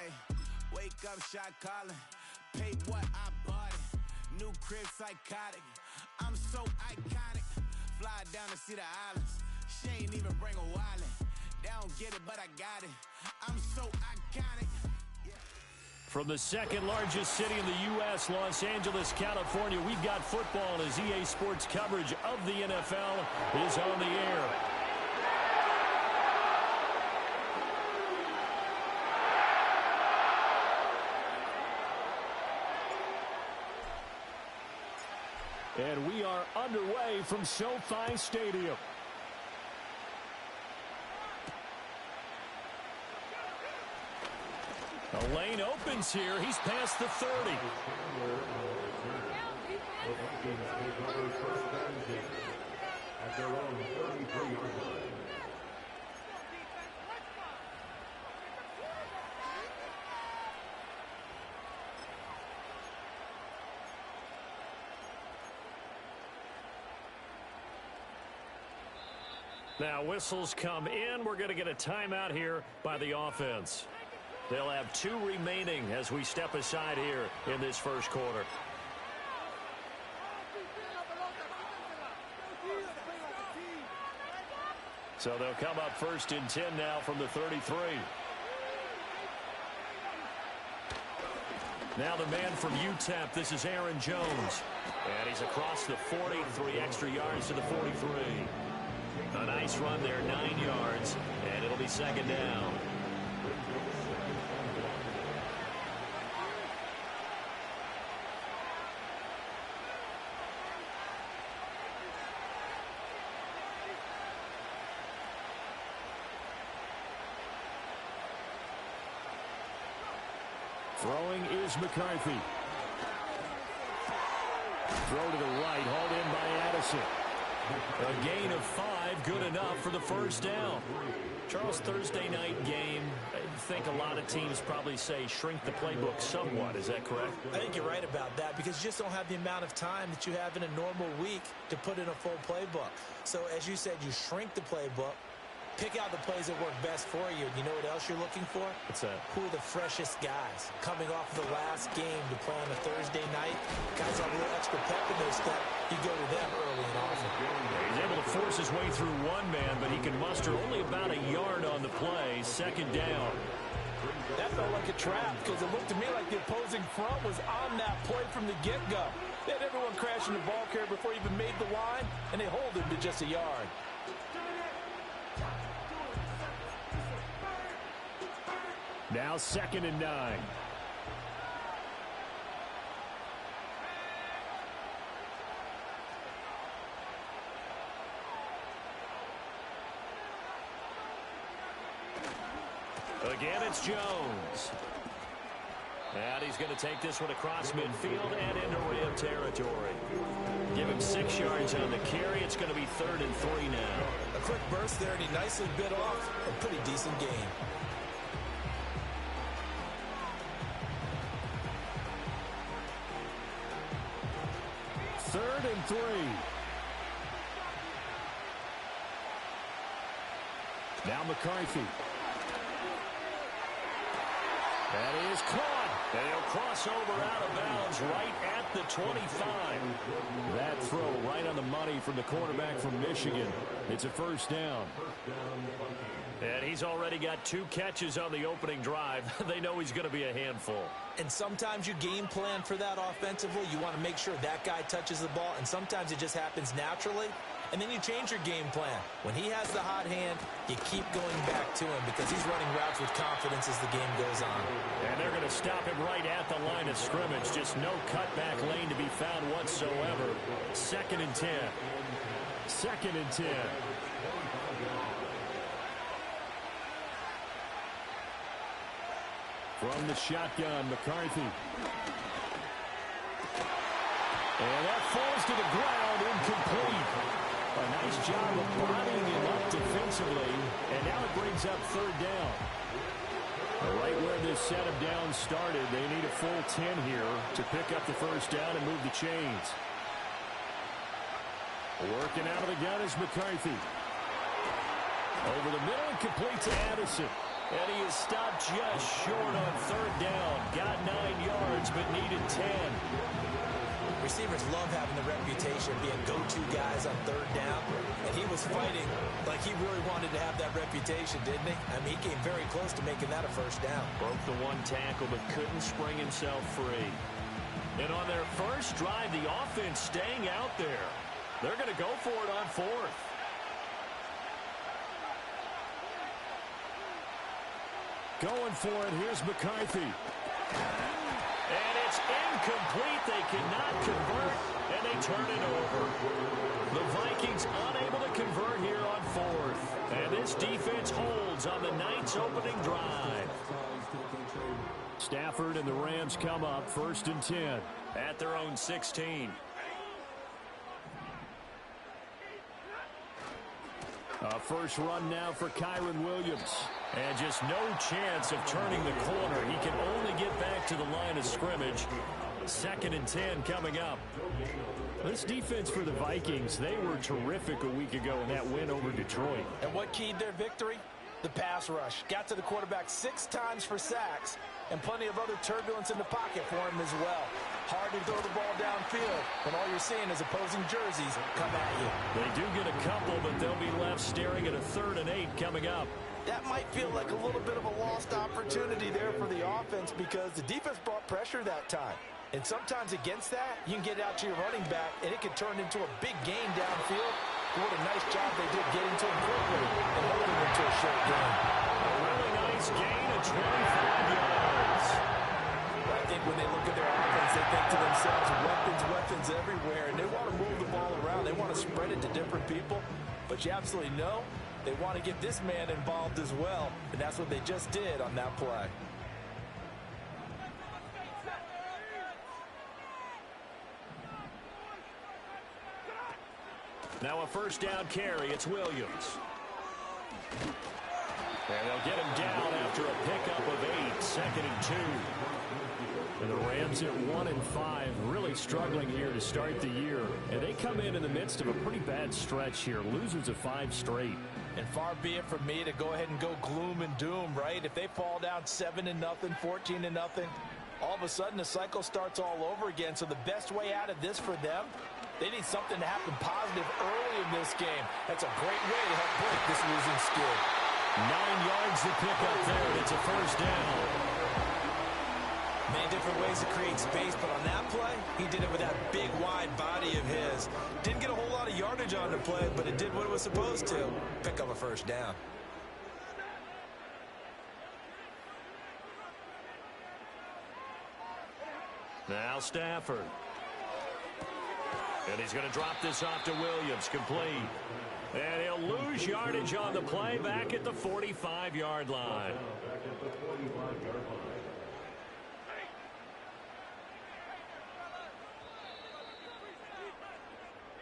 Hey, wake up, shot calling. Paid what I bought it. New crib psychotic. I'm so iconic. Fly down to see the islands. She ain't even bring a wallet. They don't get it, but I got it. I'm so iconic. From the second largest city in the U.S., Los Angeles, California, we've got football as EA Sports coverage of the NFL is on the air. And we are underway from SoFi Stadium. The lane opens here. He's past the 30. Now whistles come in. We're going to get a timeout here by the offense. They'll have 2 remaining as we step aside here in this first quarter. So they'll come up first and 10 now from the 33. Now the man from UTEP, this is Aaron Jones. And he's across the 40, 3 extra yards to the 43. A nice run there, 9 yards, and it'll be second down. Throwing is McCarthy. Throw to the right, hauled in by Addison. A gain of 5, good enough for the first down. Charles, Thursday night game, I think a lot of teams probably say shrink the playbook somewhat. Is that correct? I think you're right about that because you just don't have the amount of time that you have in a normal week to put in a full playbook. So as you said, you shrink the playbook. Pick out the plays that work best for you. You know what else you're looking for? What's that? Who are the freshest guys coming off the last game to play on a Thursday night? Guys have a little extra pep in their step. You go to them early and often. He's able to force his way through one man, but he can muster only about a yard on the play. Second down. That felt like a trap because it looked to me like the opposing front was on that play from the get-go. They had everyone crashing the ball carrier before he even made the line, and they hold him to just a yard. Now 2nd and 9. Again, it's Jones. And he's going to take this one across midfield and into Ram territory. Give him 6 yards on the carry. It's going to be 3rd and 3 now. A quick burst there, and he nicely bit off a pretty decent gain. Third and 3. Now McCarthy. That is caught. And he'll cross over out of bounds right at the 25. That throw right on the money from the quarterback from Michigan. It's a first down. And he's already got 2 catches on the opening drive. They know he's going to be a handful. And sometimes you game plan for that offensively. You want to make sure that guy touches the ball, and sometimes it just happens naturally. And then you change your game plan. When he has the hot hand, you keep going back to him because he's running routes with confidence as the game goes on. And they're going to stop him right at the line of scrimmage. Just no cutback lane to be found whatsoever. 2nd and 10. 2nd and 10. From the shotgun, McCarthy. And that falls to the ground, incomplete. A nice job of bodying him up defensively, and now it brings up 3rd down. Right where this set of downs started, they need a full 10 here to pick up the first down and move the chains. Working out of the gun is McCarthy. Over the middle and complete to Addison. And he is stopped just short on third down. Got 9 yards, but needed 10. Receivers love having the reputation of being go-to guys on third down, and he was fighting like he really wanted to have that reputation, didn't he? I mean, he came very close to making that a first down. Broke the one tackle, but couldn't spring himself free. And on their first drive, the offense staying out there. They're going to go for it on fourth. Going for it, here's McCarthy. And it's incomplete. They cannot convert, and they turn it over. The Vikings unable to convert here on fourth. And this defense holds on the Knights' opening drive. Stafford and the Rams come up 1st and 10 at their own 16. A first run now for Kyren Williams. And just no chance of turning the corner. He can only get back to the line of scrimmage. 2nd and 10 coming up. This defense for the Vikings, they were terrific a week ago in that win over Detroit. And what keyed their victory? The pass rush. Got to the quarterback 6 times for sacks, and plenty of other turbulence in the pocket for him as well. Hard to throw the ball downfield when all you're seeing is opposing jerseys come at you. They do get a couple, but they'll be left staring at a 3rd and 8 coming up. That might feel like a little bit of a lost opportunity there for the offense because the defense brought pressure that time. And sometimes against that, you can get out to your running back, and it can turn into a big gain downfield. What a nice job they did getting to him quickly and holding him to a short gain. A really nice gain of 25 yards. I think when they look at their offense, they think to themselves, weapons everywhere, and they want to move the ball around. They want to spread it to different people, but you absolutely know they want to get this man involved as well, and that's what they just did on that play. Now a first down carry. It's Williams. And they'll get him down after a pickup of 8. 2nd and 2. And the Rams at 1 and 5, really struggling here to start the year. And they come in the midst of a pretty bad stretch here. Losers of 5 straight. And far be it from me to go ahead and go gloom and doom, right? If they fall down 7-0, 14-0, all of a sudden the cycle starts all over again. So the best way out of this for them, they need something to happen positive early in this game. That's a great way to help break this losing skid. 9 yards to pick up there, and it's a first down. Many different ways to create space, but on that play, he did it with that big, wide body of his. Didn't get a whole lot of yardage on the play, but it did what it was supposed to. Pick up a first down. Now Stafford. And he's going to drop this off to Williams, complete. And he'll lose yardage on the play back at the 45-yard line.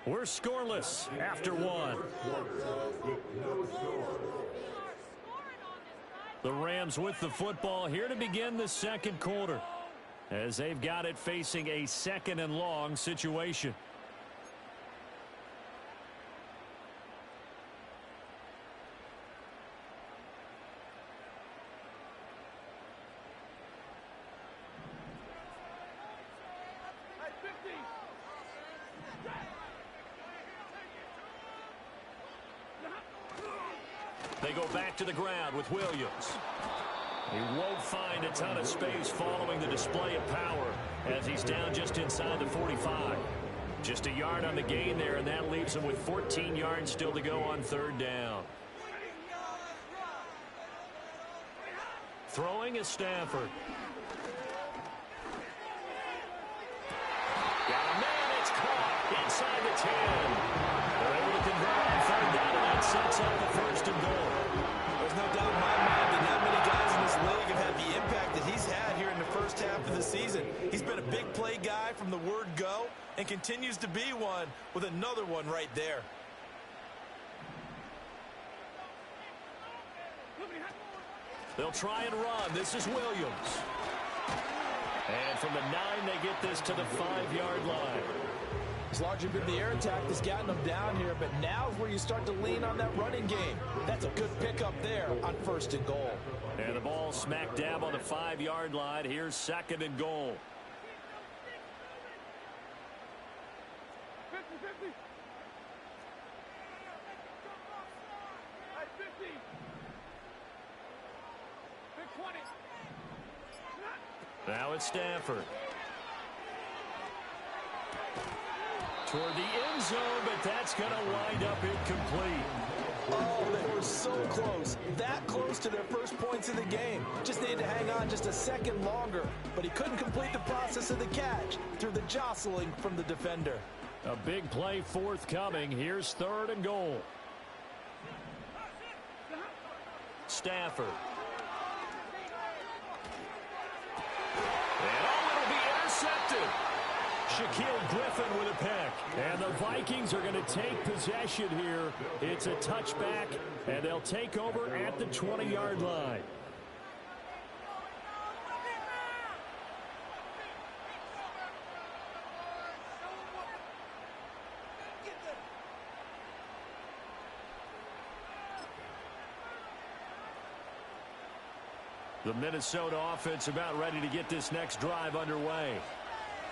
We're scoreless after 1. The Rams with the football here to begin the 2nd quarter, as they've got it facing a 2nd and long situation. They go back to the ground with Williams. He won't find a ton of space following the display of power as he's down just inside the 45. Just a yard on the gain there, and that leaves him with 14 yards still to go on 3rd down. Throwing is Stafford. Got a man, it's caught inside the 10. They're able to convert on 3rd down, and that sets up the 1st and goal. There's no doubt in my mind that not many guys in this league have had the impact that he's had here in the first half of the season. He's been a big play guy from the word go and continues to be one with another one right there. They'll try and run. This is Williams. And from the 9, they get this to the 5-yard line. It's largely been the air attack that's gotten them down here, but now is where you start to lean on that running game. That's a good pickup there on 1st and goal. And the ball smack dab on the 5-yard line. Here's 2nd and goal. 50-50. Now it's Stafford. Toward the end zone, but that's going to wind up incomplete. Oh, they were so close. That close to their first points of the game. Just needed to hang on just a second longer. But he couldn't complete the process of the catch through the jostling from the defender. A big play forthcoming. Here's 3rd and goal. Stafford. And it'll be intercepted. Shaquille Griffin with a pick. And the Vikings are going to take possession here. It's a touchback, and they'll take over at the 20-yard line. The Minnesota offense about ready to get this next drive underway.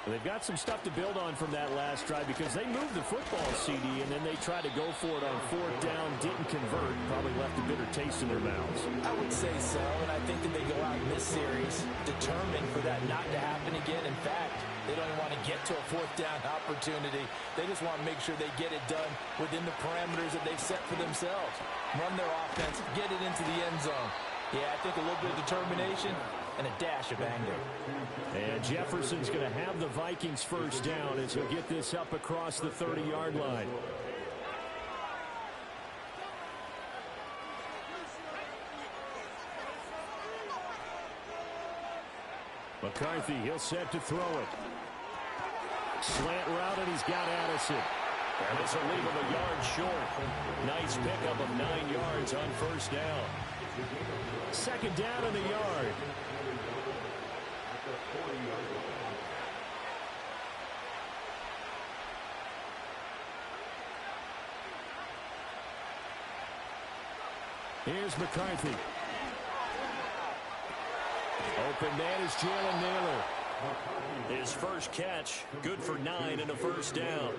They've got some stuff to build on from that last drive because they moved the football, CD, and then they tried to go for it on 4th down, didn't convert, probably left a bitter taste in their mouths. I would say so, and I think that they go out in this series determined for that not to happen again. In fact, they don't even want to get to a 4th down opportunity. They just want to make sure they get it done within the parameters that they've set for themselves. Run their offense, get it into the end zone. Yeah, I think a little bit of determination and a dash of anger. And Jefferson's going to have the Vikings first down as he'll get this up across the 30-yard line. McCarthy, he'll set to throw it. Slant route, and he's got Addison. And this will leave him a yard short. Nice pickup of 9 yards on first down. 2nd down in the yard. Here's McCarthy. Open man is Jalen Nailor. His first catch, good for 9 and a first down.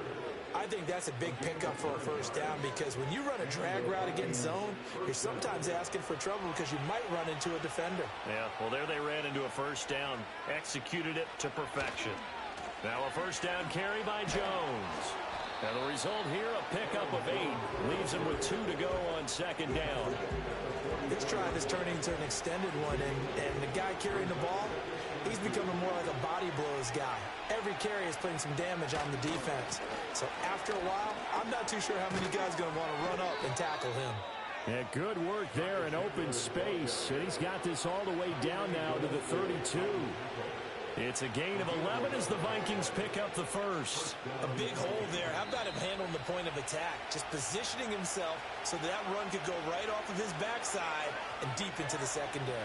I think that's a big pickup for a first down because when you run a drag route against zone, you're sometimes asking for trouble because you might run into a defender. Yeah, well, there they ran into a first down, executed it to perfection. Now a first down carry by Jones. And the result here, a pickup of 8. Leaves him with 2 to go on 2nd down. This drive is turning into an extended one, and the guy carrying the ball, he's becoming more like a body blows guy. Every carry is putting some damage on the defense. So after a while, I'm not too sure how many guys are going to want to run up and tackle him. Yeah, good work there in open space. And he's got this all the way down now to the 32. It's a gain of 11 as the Vikings pick up the first. A big hole there. How about him handling the point of attack? Just positioning himself so that run could go right off of his backside and deep into the secondary.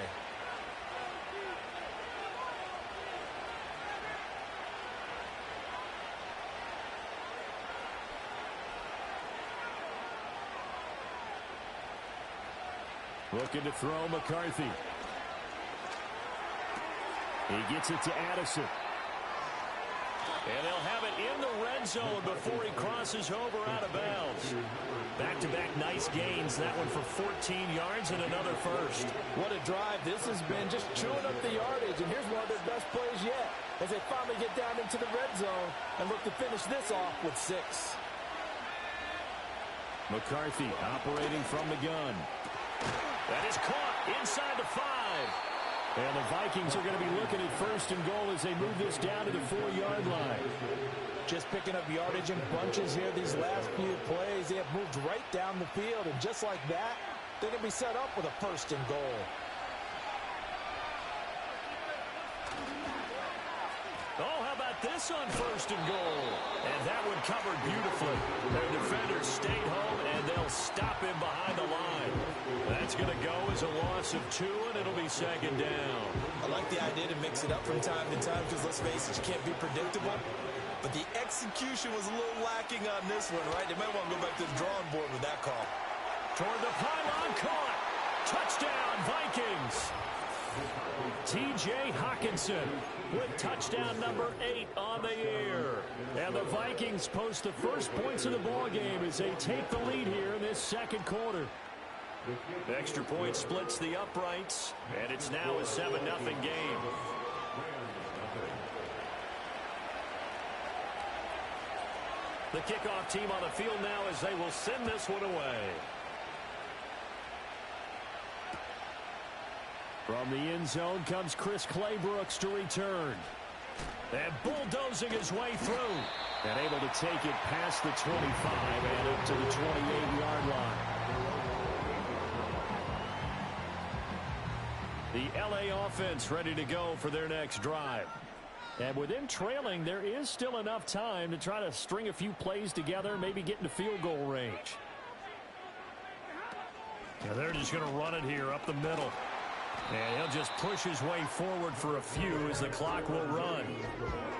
Looking to throw McCarthy. He gets it to Addison. And they'll have it in the red zone before he crosses over out of bounds. Back-to-back nice gains. That one for 14 yards and another first. What a drive this has been, just chewing up the yardage. And here's one of their best plays yet as they finally get down into the red zone and look to finish this off with 6. McCarthy operating from the gun. That is caught inside the 5. And the Vikings are going to be looking at first and goal as they move this down to the 4-yard line. Just picking up yardage in bunches here these last few plays. They have moved right down the field, and just like that, they're going to be set up with a first and goal. Oh, how about this on first and goal? And that one covered beautifully. Their defenders stayed home, and they'll stop him behind the line. That's going to go as a loss of 2, and it'll be 2nd down. I like the idea to mix it up from time to time because, let's face it, you can't be predictable. But the execution was a little lacking on this one, right? They might want to go back to the drawing board with that call. Toward the pylon, caught. Touchdown, Vikings! T.J. Hockenson with touchdown number 8 on the year. And the Vikings post the first points of the ballgame as they take the lead here in this second quarter. The extra point splits the uprights, and it's now a 7-0 game. The kickoff team on the field now as they will send this one away. From the end zone comes Chris Claybrooks to return. And bulldozing his way through. And able to take it past the 25 and up to the 28-yard line. The LA offense ready to go for their next drive. And with them trailing, there is still enough time to try to string a few plays together, maybe get into field goal range. And they're just going to run it here up the middle. And he'll just push his way forward for a few as the clock will run.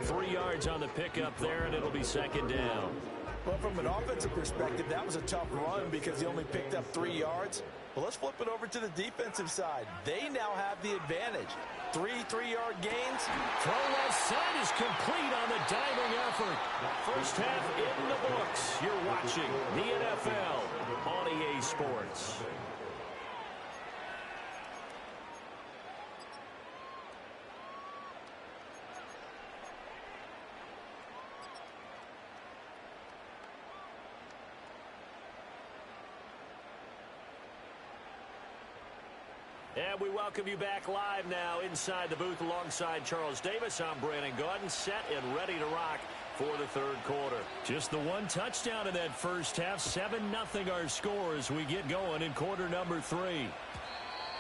3 yards on the pickup there, and it'll be second down. Well, from an offensive perspective, that was a tough run because he only picked up 3 yards. Well, let's flip it over to the defensive side. They now have the advantage. 3 3-yard gains. Throw left side is complete on the diving effort. First half in the books. You're watching the NFL on EA Sports. And we welcome you back live now inside the booth alongside Charles Davis. I'm Brandon Gaudin, set and ready to rock for the third quarter. Just the one touchdown in that first half. 7-0 our score as we get going in quarter number 3.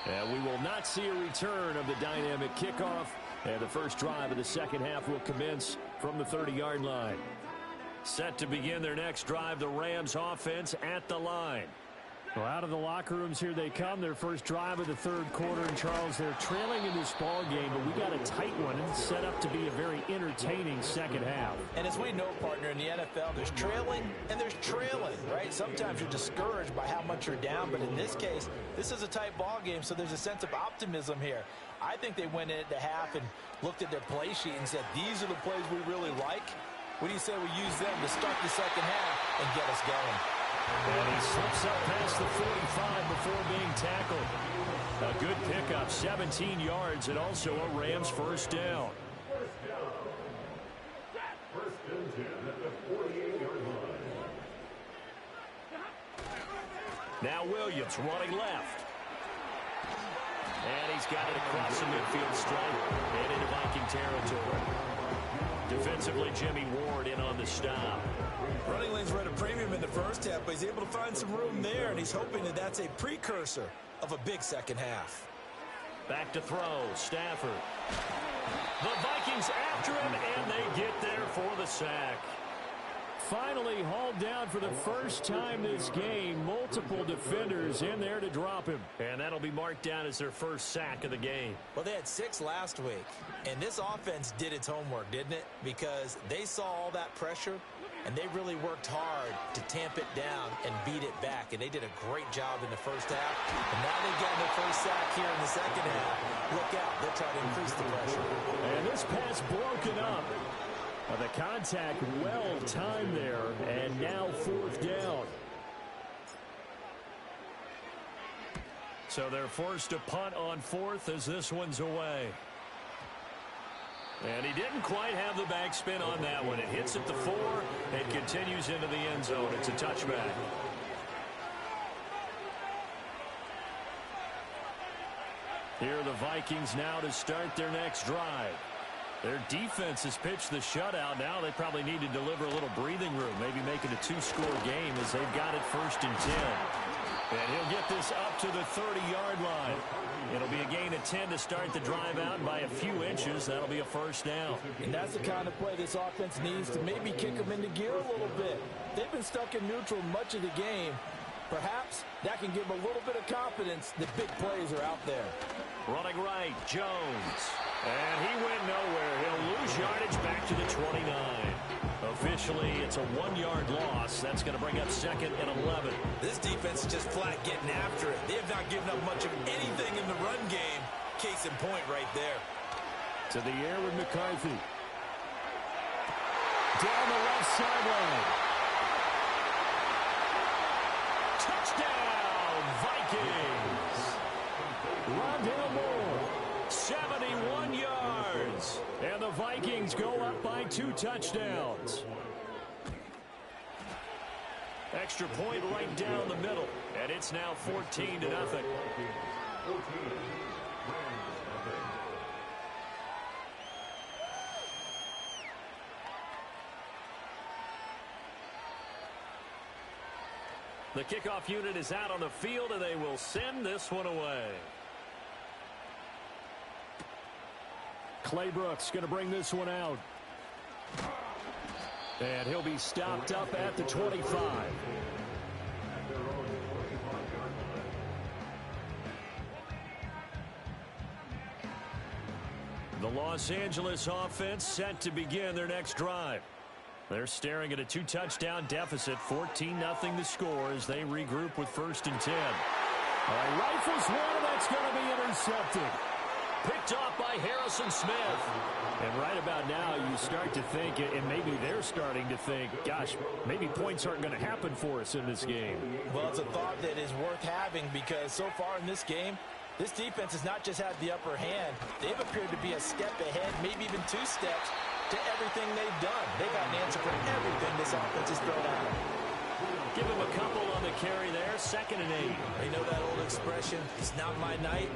And we will not see a return of the dynamic kickoff. And the first drive of the second half will commence from the 30-yard line. Set to begin their next drive, the Rams offense at the line. Well, out of the locker rooms here they come. Their first drive of the third quarter. And, Charles, they're trailing in this ball game, but we got a tight one and set up to be a very entertaining second half. And as we know, partner, in the NFL, there's trailing and there's trailing, right? Sometimes you're discouraged by how much you're down, but in this case, this is a tight ball game, so there's a sense of optimism here. I think they went in at the half and looked at their play sheet and said, these are the plays we really like. What do you say we use them to start the second half and get us going? And he slips up past the 45 before being tackled. A good pickup, 17 yards, and also a Rams first down. Now Williams running left. And he's got it across the midfield stripe and into Viking territory. Defensively, Jimmy Ward in on the stop. Running lanes were at a premium in the first half, but he's able to find some room there, and he's hoping that that's a precursor of a big second half. Back to throw, Stafford. The Vikings after him, and they get there for the sack. Finally hauled down for the first time this game. Multiple defenders in there to drop him. And that'll be marked down as their first sack of the game. Well, they had 6 last week, and this offense did its homework, didn't it? Because they saw all that pressure, and they really worked hard to tamp it down and beat it back. And they did a great job in the first half. And now they've gotten their first sack here in the second half. Look out. They'll try to increase the pressure. And this pass broken up. The contact well timed there. And now fourth down. So they're forced to punt on fourth as this one's away. And he didn't quite have the backspin on that one. It hits at the 4 and continues into the end zone. It's a touchback. Here are the Vikings now to start their next drive. Their defense has pitched the shutout. Now they probably need to deliver a little breathing room, maybe make it a 2-score game as they've got it 1st and 10. And he'll get this up to the 30-yard line. It'll be a gain of 10 to start the drive out by a few inches. That'll be a first down. And that's the kind of play this offense needs to maybe kick them into gear a little bit. They've been stuck in neutral much of the game. Perhaps that can give them a little bit of confidence that big plays are out there. Running right, Jones. And he went nowhere. He'll lose yardage back to the 29. A officially, it's a 1-yard loss. That's going to bring up 2nd and 11. This defense is just flat getting after it. They have not given up much of anything in the run game. Case in point right there. To the air with McCarthy. Down the left sideline. Touchdown, Vikings. Rondale Moore, 71 yards. And the Vikings go up by 2 touchdowns. Extra point right down the middle. And it's now 14-0. The kickoff unit is out on the field, and they will send this one away. Clay Brooks going to bring this one out. And he'll be stopped up at the 25. The Los Angeles offense set to begin their next drive. They're staring at a 2-touchdown deficit, 14-0 the score as they regroup with 1st and 10. Rifles one, and that's going to be intercepted. Picked off by Harrison Smith. And right about now, you start to think, and maybe they're starting to think, gosh, maybe points aren't going to happen for us in this game. Well, it's a thought that is worth having because so far in this game, this defense has not just had the upper hand. They've appeared to be a step ahead, maybe even 2 steps to everything they've done. They got an answer for everything this offense has thrown at them. Give him a couple on the carry there, 2nd and 8. You know that old expression, it's not my night.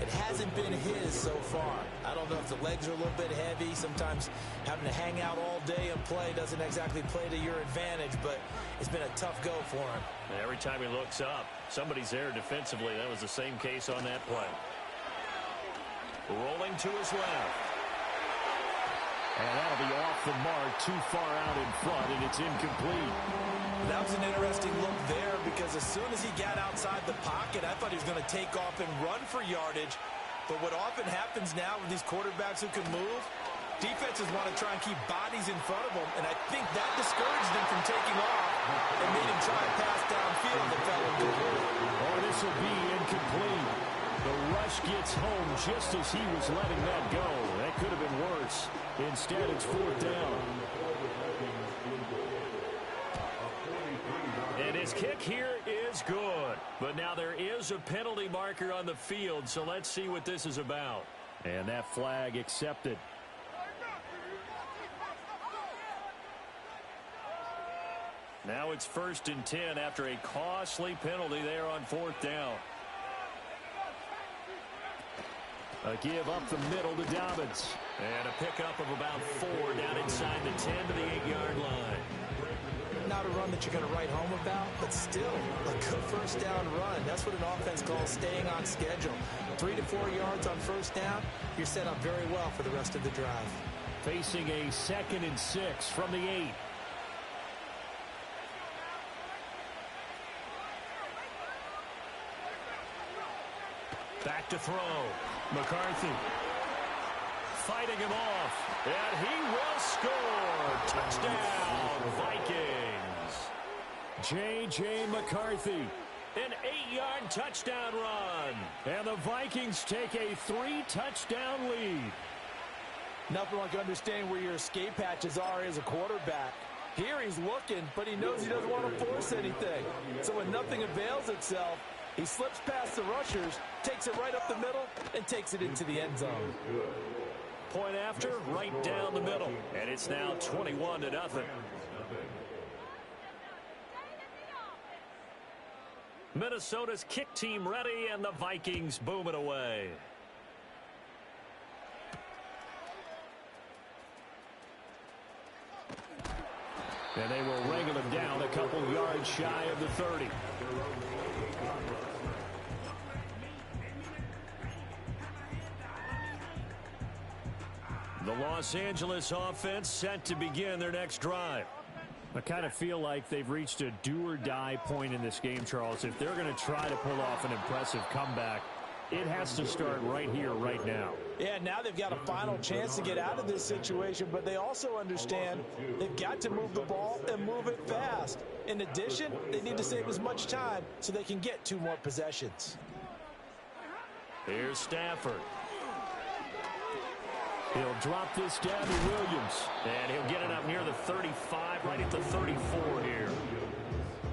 It hasn't been his so far. I don't know if the legs are a little bit heavy. Sometimes having to hang out all day and play doesn't exactly play to your advantage, but it's been a tough go for him. And every time he looks up, somebody's there defensively. That was the same case on that play. Rolling to his left. And that'll be off the mark, too far out in front, and it's incomplete. That was an interesting look there because as soon as he got outside the pocket, I thought he was going to take off and run for yardage. But what often happens now with these quarterbacks who can move, defenses want to try and keep bodies in front of them, and I think that discouraged him from taking off and made him try to pass downfield that fell incomplete. Oh, this will be incomplete. The rush gets home just as he was letting that go. That could have been worse. Instead, it's 4th down. And his kick here is good. But now there is a penalty marker on the field, so let's see what this is about. And that flag accepted. Now it's 1st and 10 after a costly penalty there on 4th down. A give up the middle to Dobbins. And a pickup of about 4 down inside the 10 to the 8-yard line. Not a run that you're going to write home about, but still a good 1st down run. That's what an offense calls staying on schedule. 3 to 4 yards on 1st down, you're set up very well for the rest of the drive. Facing a 2nd and 6 from the 8. Back to throw. McCarthy fighting him off, and he will score. Touchdown, Vikings. J.J. McCarthy, an 8-yard touchdown run, and the Vikings take a 3-touchdown lead. Nothing like understanding where your escape hatches are as a quarterback. Here he's looking, but he knows he doesn't want to force anything. So when nothing avails itself, he slips past the rushers, takes it right up the middle, and takes it into the end zone. Point after, right down the middle. And it's now 21-0. Minnesota's kick team ready, and the Vikings boom it away. And they will wrangle him down a couple yards shy of the 30. The Los Angeles offense set to begin their next drive. I kind of feel like they've reached a do-or-die point in this game, Charles. If they're going to try to pull off an impressive comeback, It has to start right here, right now. Yeah, now they've got a final chance to get out of this situation, but they also understand they've got to move the ball and move it fast. In addition, they need to save as much time so they can get 2 more possessions. Here's Stafford. He'll drop this down to Williams. And he'll get it up near the 35, right at the 34 here.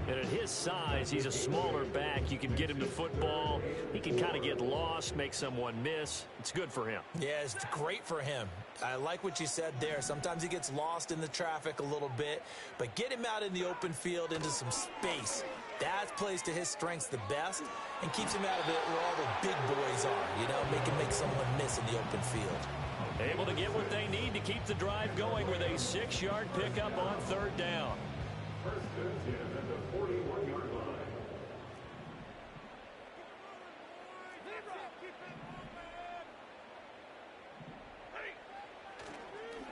And at his size, he's a smaller back. You can get him the football. He can kind of get lost, make someone miss. It's good for him. Yeah, it's great for him. I like what you said there. Sometimes he gets lost in the traffic a little bit, but get him out in the open field into some space. That plays to his strengths the best and keeps him out of it where all the big boys are, you know, make someone miss in the open field. Able to get what they need to keep the drive going with a 6-yard pickup on 3rd down.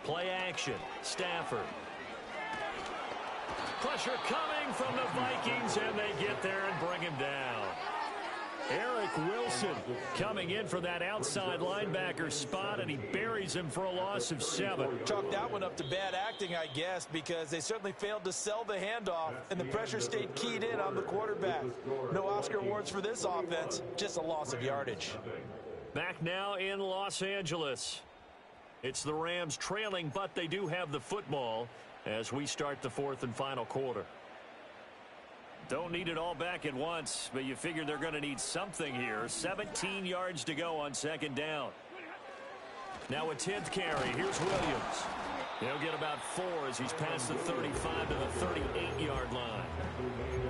Play action. Stafford. Pressure coming from the Vikings, and they get there and bring him down. Eric Wilson coming in for that outside linebacker spot, and he buries him for a loss of 7. Chalk that one up to bad acting, I guess, because they certainly failed to sell the handoff, and the pressure stayed keyed in on the quarterback. No Oscar awards for this offense, just a loss of yardage. Back now in Los Angeles. It's the Rams trailing, but they do have the football as we start the 4th and final quarter. Don't need it all back at once, but you figure they're going to need something here. 17 yards to go on 2nd down. Now a 10th carry. Here's Williams. He'll get about 4 as he's past the 35 to the 38-yard line.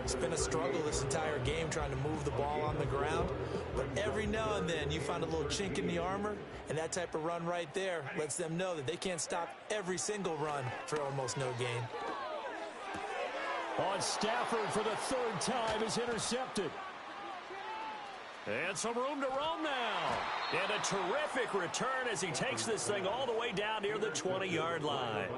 It's been a struggle this entire game trying to move the ball on the ground, but every now and then you find a little chink in the armor, and that type of run right there lets them know that they can't stop every single run for almost no gain. On Stafford for the 3rd time is intercepted. And some room to roam now. And a terrific return as he takes this thing all the way down near the 20-yard line.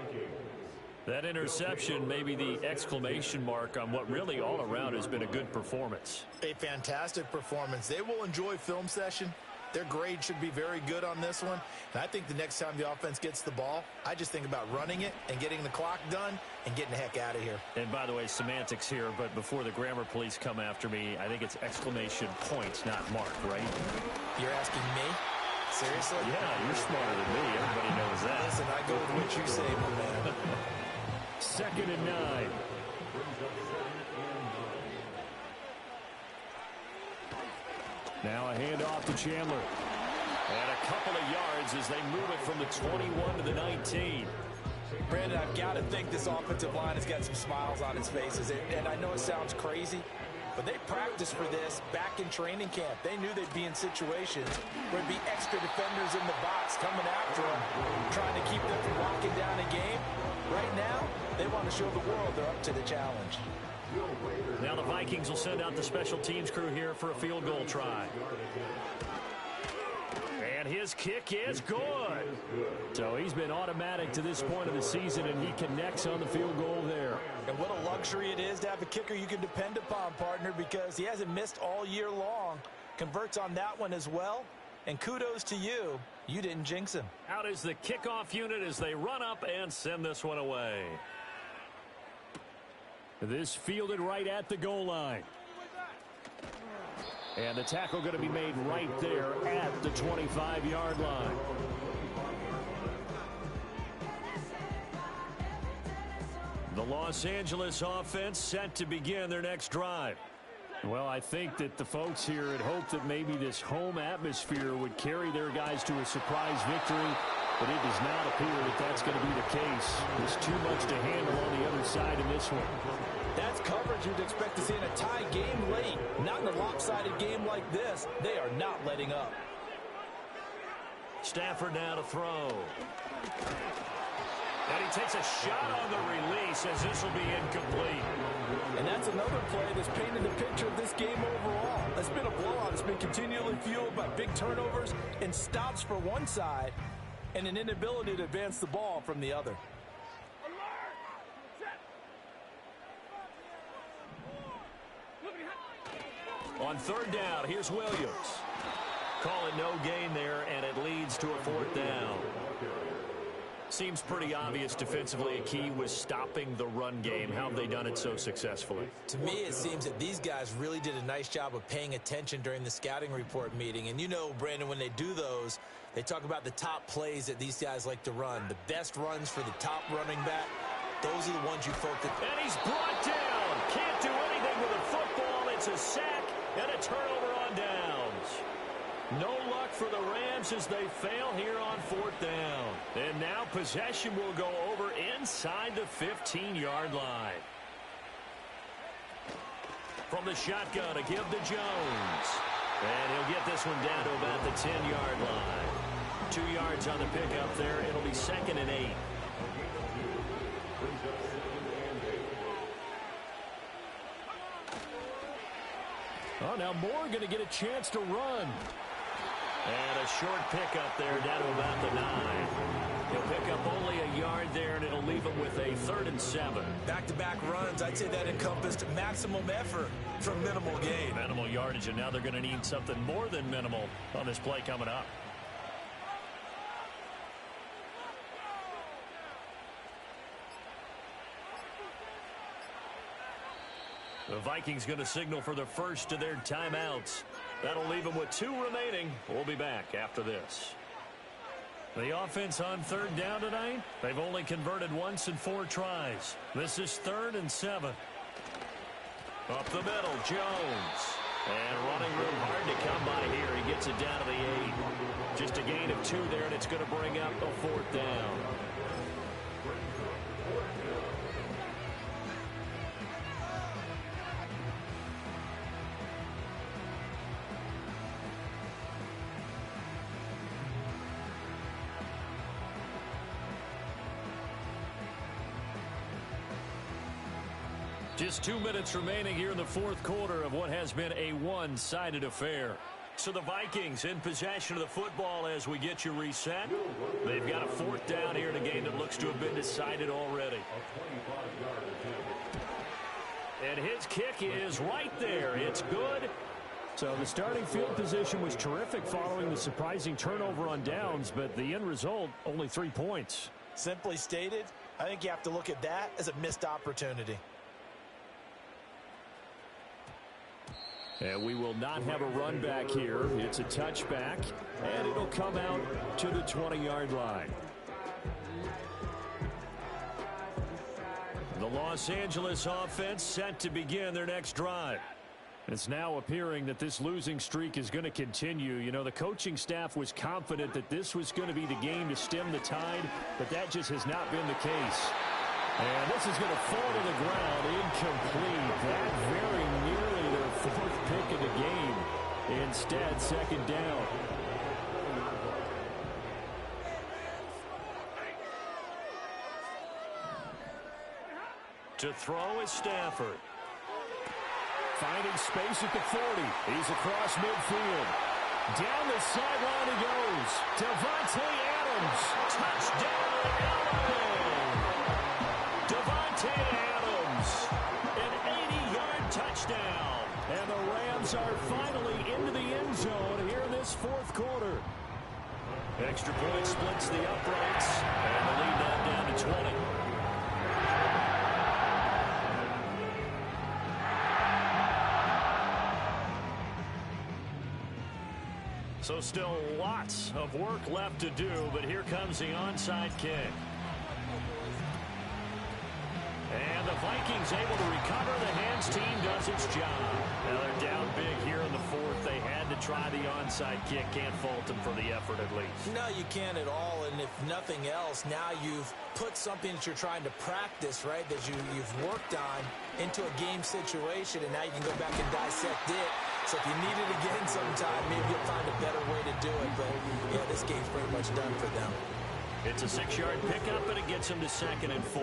That interception may be the exclamation mark on what really all around has been a good performance. A fantastic performance. They will enjoy film session. Their grade should be very good on this one. And I think the next time the offense gets the ball, I just think about running it and getting the clock done and getting the heck out of here. And by the way, semantics here, but before the grammar police come after me, I think it's exclamation points, not mark, right? You're asking me? Seriously? Yeah, you're smarter than me. Everybody knows that. Listen, I go with what you say, my man. 2nd and 9. Now a handoff to Chandler. And a couple of yards as they move it from the 21 to the 19. Brandon, I've got to think this offensive line has got some smiles on its faces. And I know it sounds crazy, but they practiced for this back in training camp. They knew they'd be in situations where there'd be extra defenders in the box coming after them, trying to keep them from locking down a game. Right now, they want to show the world they're up to the challenge. Now the Vikings will send out the special teams crew here for a field goal try. And his kick is good. So he's been automatic to this point of the season, and he connects on the field goal there. And what a luxury it is to have a kicker you can depend upon, partner, because he hasn't missed all year long. Converts on that one as well. And kudos to you. You didn't jinx him. Out is the kickoff unit as they run up and send this one away. This fielded right at the goal line. And the tackle going to be made right there at the 25-yard line. The Los Angeles offense set to begin their next drive. Well, I think that the folks here had hoped that maybe this home atmosphere would carry their guys to a surprise victory, but it does not appear that that's going to be the case. There's too much to handle on the other side in this one. That's coverage you'd expect to see in a tie game late. Not in a lopsided game like this. They are not letting up. Stafford now to throw. And he takes a shot on the release as this will be incomplete. And that's another play that's painted the picture of this game overall. It's been a blowout. It's been continually fueled by big turnovers and stops for one side and an inability to advance the ball from the other. On 3rd down, here's Williams. Call it no gain there, and it leads to a 4th down. Seems pretty obvious defensively a key was stopping the run game. How have they done it so successfully? To me, it seems that these guys really did a nice job of paying attention during the scouting report meeting. And you know, Brandon, when they do those, they talk about the top plays that these guys like to run. The best runs for the top running back, those are the ones you focus on. And he's brought down. Can't do anything with a football. It's a sack and a turnover on downs. No luck for the Rams as they fail here on 4th down. And now possession will go over inside the 15-yard line. From the shotgun, a give to Jones. And he'll get this one down to about the 10-yard line. 2 yards on the pickup there. It'll be 2nd and 8. Oh, now Moore going to get a chance to run. And a short pickup there down to about the 9. He'll pick up only a yard there, and it'll leave him with a 3rd and 7. Back-to-back runs, I'd say that encompassed maximum effort from minimal gain. Minimal yardage, and now they're going to need something more than minimal on this play coming up. The Vikings going to signal for the first of their timeouts. That'll leave them with 2 remaining. We'll be back after this. The offense on 3rd down tonight, they've only converted once in 4 tries. This is 3rd and 7. Up the middle, Jones. And running room hard to come by here. He gets it down to the 8. Just a gain of 2 there, and it's going to bring up a 4th down. Just 2 minutes remaining here in the 4th quarter of what has been a one-sided affair. So the Vikings in possession of the football as we get you reset. They've got a 4th down here in a game that looks to have been decided already. And his kick is right there. It's good. So the starting field position was terrific following the surprising turnover on downs, but the end result, only 3 points. Simply stated, I think you have to look at that as a missed opportunity. And we will not have a run back here. It's a touchback, and it'll come out to the 20-yard line. The Los Angeles offense set to begin their next drive. It's now appearing that this losing streak is going to continue. You know, the coaching staff was confident that this was going to be the game to stem the tide, but that just has not been the case. And this is going to fall to the ground, incomplete. That very nearly their 4th pick of the game. Instead, 2nd down. To throw is Stafford. Finding space at the 40. He's across midfield. Down the sideline he goes. Davante Adams. Touchdown, LA. Davante Adams. An 80-yard touchdown. And the Rams are finally into the end zone here in this 4th quarter. Extra point splits the uprights. And the lead now down to 20. So still lots of work left to do, but here comes the onside kick. And the Vikings able to recover. The hands team does its job. Now they're down big here in the 4th. They had to try the onside kick. Can't fault them for the effort at least. No, you can't at all. And if nothing else, now you've put something that you're trying to practice, right, that you've worked on into a game situation, and now you can go back and dissect it. So if you need it again sometime, maybe you'll find a better way to do it. But, yeah, this game's pretty much done for them. It's a 6-yard pickup, and it gets them to 2nd and 4.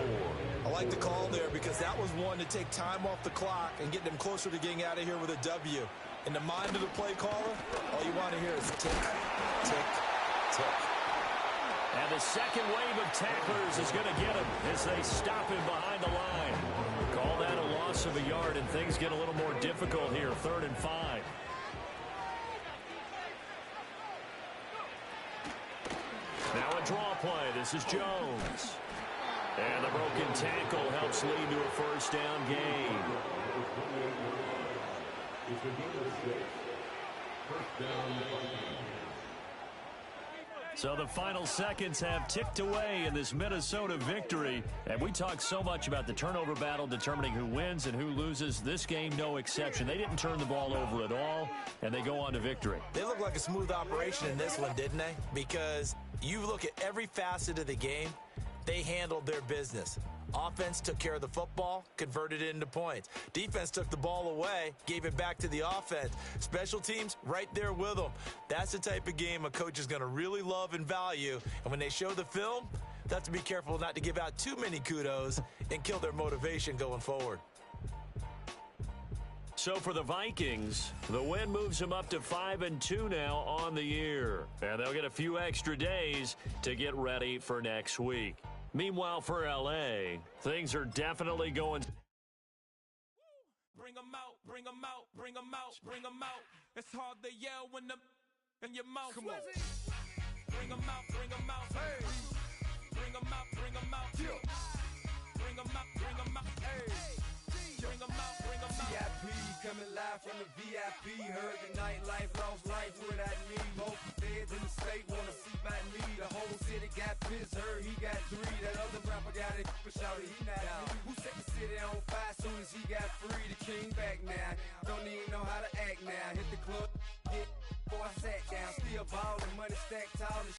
I like the call there because that was one to take time off the clock and get them closer to getting out of here with a W. In the mind of the play caller, all you want to hear is tick, tick, tick. And the second wave of tacklers is going to get him as they stop him behind the line. Call that a loss of a yard, and things get a little more difficult here. 3rd and 5. play. This is Jones. And the broken tackle helps lead to a first down gain. So the final seconds have ticked away in this Minnesota victory. And we talk so much about the turnover battle determining who wins and who loses. This game, no exception. They didn't turn the ball over at all, and they go on to victory. They look like a smooth operation in this one, didn't they? Because you look at every facet of the game, they handled their business. Offense took care of the football, converted it into points. Defense took the ball away, gave it back to the offense. Special teams, right there with them. That's the type of game a coach is going to really love and value. And when they show the film, they have to be careful not to give out too many kudos and kill their motivation going forward. So for the Vikings, the win moves them up to 5-2 now on the year. And they'll get a few extra days to get ready for next week. Meanwhile, for L.A., things are definitely going. Bring them out, bring them out, bring them out, bring them out. It's hard to yell when the in your mouth. Come on. Bring them out, bring them out. Hey. Bring them out, bring them out. Yeah. Bring them out, bring them out. Hey. Bring them out, bring them out. VIP coming live from the VIP. Heard the nightlife, lost life without me. Most feds in the state wanna see by me. The whole city got pissed, heard he got 3. That other rapper got it, but shouted he not out. Who set the city on fire soon as he got free? The king back now, don't even know how to act now. Hit the club, hit, before I sat down. Still ballin', money stacked tall.